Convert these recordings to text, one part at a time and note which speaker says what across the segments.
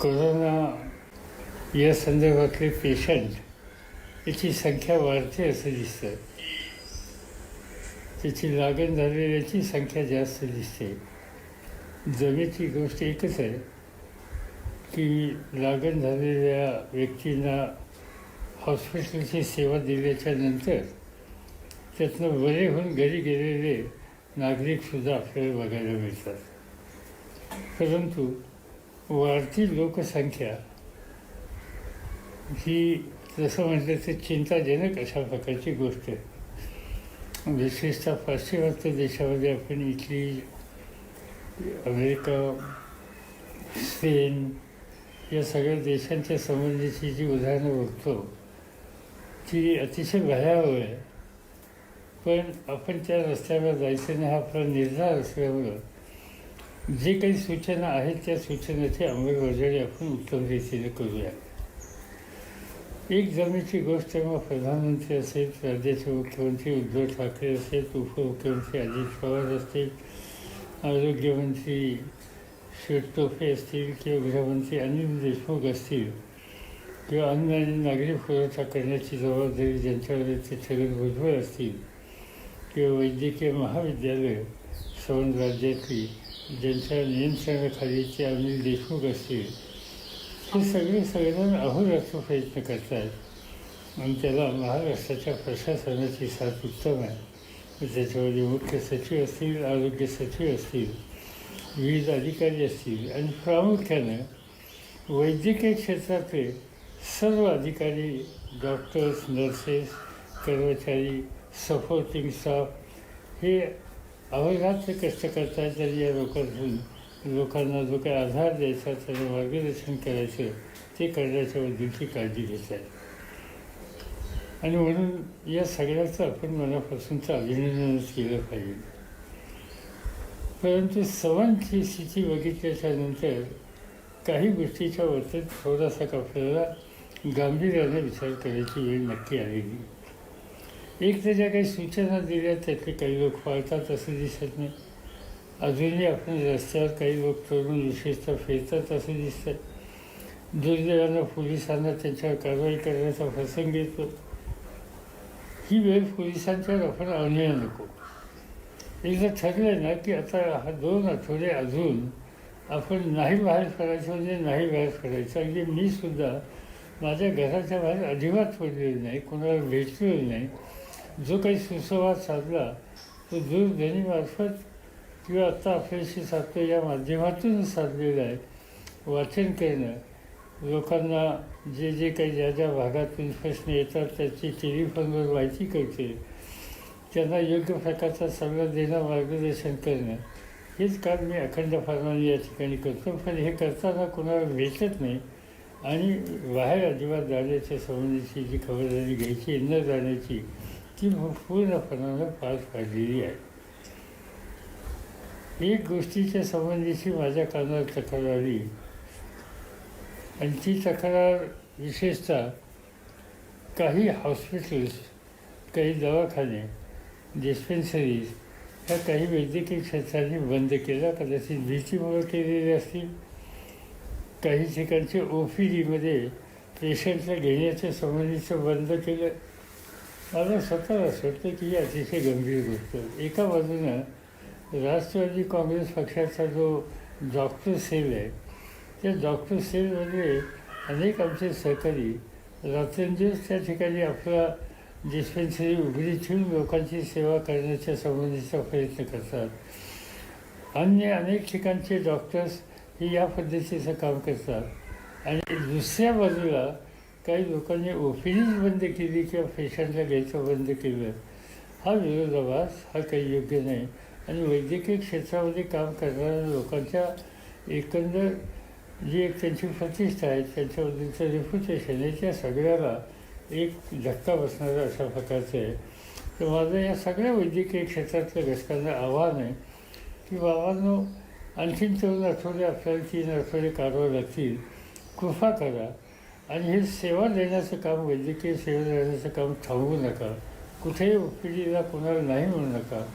Speaker 1: Corona या संदर्भातले patient याची संख्या वाढते असं दिसतं. त्याची लागण झालेल्याची संख्या जास्त दिसते. जमेची गोष्ट एकच आहे की लागण झालेल्या व्यक्तींना हॉस्पिटलची सेवा दिल्याच्या नंतर त्यातनं बरे होऊन घरी गेलेले नागरिकसुद्धा आपल्याला बघायला मिळतात. परंतु वाढती लोकसंख्या ही जसं म्हटलं तर चिंताजनक अशा प्रकारची गोष्ट आहे. विशेषतः पाश्चिमात्य देशामध्ये आपण इटली, अमेरिका, स्पेन या सगळ्या देशांच्या संबंधीची जी उदाहरणं बघतो ती अतिशय भयावह आहे. पण आपण त्या रस्त्यावर जायचं नाही हा आपला निर्धार असल्यामुळं जे काही सूचना आहेत त्या सूचनेची अंमलबजावणी आपण उत्तम रीतीने करूया. एक जमेची गोष्ट मग प्रधानमंत्री असेल, राज्याचे मुख्यमंत्री उद्धव ठाकरे असेल, उपमुख्यमंत्री अजित पवार असतील, आरोग्यमंत्री शिवटोपे असतील किंवा गृहमंत्री अनिल देशमुख असतील किंवा अन्न आणि नागरी पुरवठा करण्याची जबाबदारी ज्यांच्यावर ते छगन भुजबळ असतील किंवा वैद्यकीय महाविद्यालय संबंध राज्यातली ज्यांच्या नियंत्रणाखालीचे अनिल देशमुख असतील, हे सगळे सगळ्यांना अहोरात्र प्रयत्न करत आहेत आणि त्याला महाराष्ट्राच्या प्रशासनाची साथ उत्तम आहे. त्याच्यामध्ये मुख्य सचिव असतील, आरोग्य सचिव असतील, विविध अधिकारी असतील आणि प्रामुख्यानं वैद्यकीय क्षेत्रातले सर्व अधिकारी, डॉक्टर्स, नर्सेस, कर्मचारी, सपोर्टिंग स्टाफ हे अहोरात्र कष्ट करतात. आणि या लोकांना जो काही आधार द्यायचा, त्यांना मार्गदर्शन करायचं ते करण्याच्याबद्दलची काळजी घेत आहेत. आणि म्हणून या सगळ्याचं आपण मनापासूनचं अभिनंदनच केलं पाहिजे. परंतु सर्वांची स्थिती बघितल्याच्या नंतर काही गोष्टीच्या बाबतीत थोडासा आपल्याला गांभीर्याने विचार करायची वेळ नक्की आलेली. एक तर ज्या काही सूचना दिल्या त्यातले काही लोक पाळतात असं दिसत नाही. अजूनही आपण रस्त्यावर काही लोक तरुण विशेषतः फिरतात असं दिसतं. दुर्दैवानं पोलिसांना त्यांच्यावर कारवाई करण्याचा प्रसंग येतो. ही वेळ पोलिसांच्यावर आपण आणूया नको. एकदा ठरलं ना की आता 2 आठवडे अजून आपण नाही बाहेर पडायचं म्हणजे नाही बाहेर पडायचं. अगदी मी सुद्धा माझ्या घराच्या बाहेर अजिबात पडलेलो नाही, कोणाला भेटलेलो नाही. जो काही सुसंवाद साधला तो दूरध्वनीमार्फत किंवा आत्ता आपल्याशी साधतो या माध्यमातूनच साधलेला आहे. वाचन करणं, लोकांना जे जे काही ज्या ज्या भागातून प्रश्न येतात त्याची टेलिफोनवर माहिती कळते, त्यांना योग्य प्रकारचा सल्ला देणं, मार्गदर्शन करणं, हेच काम मी अखंडपणाने या ठिकाणी करतो. पण हे करताना कोणाला भेटत नाही आणि बाहेर अजिबात जाण्याच्या संबंधीची जी खबरदारी घ्यायची न जाण्याची ती पूर्णपणानं पार पाडलेली आहे. एक गोष्टीच्या संबंधीची माझ्या कानावर तक्रार आली आणि ती तक्रार विशेषतः काही हॉस्पिटल्स, काही दवाखाने, डिस्पेन्सरीज ह्या काही वैद्यकीय क्षेत्रांनी बंद केल्या. कदाचित भीतीमुळे केलेले असतील. काही ठिकाणचे OPDमध्ये पेशंटला घेण्याच्या संबंधीचं बंद केलं. मला स्वतःला असं वाटतं की ही अतिशय गंभीर गोष्ट. एका बाजूनं राष्ट्रवादी काँग्रेस पक्षाचा जो डॉक्टर सेल आहे त्या डॉक्टर सेलमध्ये अनेक आमचे सहकारी रात्रंदिवस त्या ठिकाणी आपला डिस्पेन्सरी उघडी ठेवून लोकांची सेवा करण्याच्या संबंधीचा प्रयत्न करतात. अन्य अनेक ठिकाणचे डॉक्टर्स हे या पद्धतीचं काम करतात. आणि दुसऱ्या बाजूला काही लोकांनी OPDच बंद केली किंवा पेशंटला घ्यायचं बंद केलं. हा विरोधाभास, हा काही योग्य नाही. आणि वैद्यकीय क्षेत्रामध्ये काम करणाऱ्या लोकांच्या एकंदर जी एक त्यांची प्रतिष्ठा आहे, त्यांच्याबद्दलचं रेप्युटेशन आहे, त्या सगळ्याला एक धक्का बसणारा अशा प्रकारचं आहे. तर माझं या सगळ्या वैद्यकीय क्षेत्रातल्या घटकांना आव्हान आहे की बाबांनो, आणखीन 2 आठवडे आपल्याला 3 आठवडे काढावं लागतील. कृपा करा आणि हे सेवा देण्याचं काम, वैद्यकीय सेवा देण्याचं काम थांबवू नका. कुठेही OPDला कोणाला नाही म्हणू नका.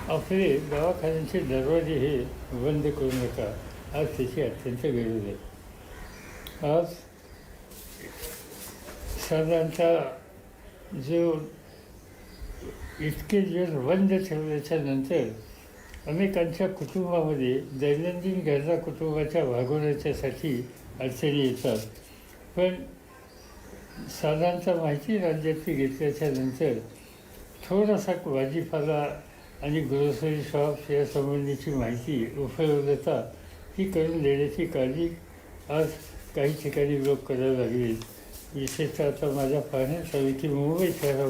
Speaker 1: आपले दवाखान्यांचे दरवाजे हे बंद करू नका. आज त्याची अत्यंत गरज आहे. आज साधारणतः जो इतके दिवस बंद ठेवल्याच्या नंतर अनेकांच्या कुटुंबामध्ये दैनंदिन गरजा कुटुंबाच्या भागवण्याच्यासाठी अडचणी येतात. पण साधारणतः माहिती राज्यातली घेतल्याच्या नंतर थोडासा भाजीपाला आणि ग्रोसरी शॉप्स या संबंधीची माहिती उपलब्धता ही करून देण्याची काळजी आज काही ठिकाणी लोक करायला लागले. विशेषतः आता माझ्या पाहण्यात आलं की मुंबई शहरामध्ये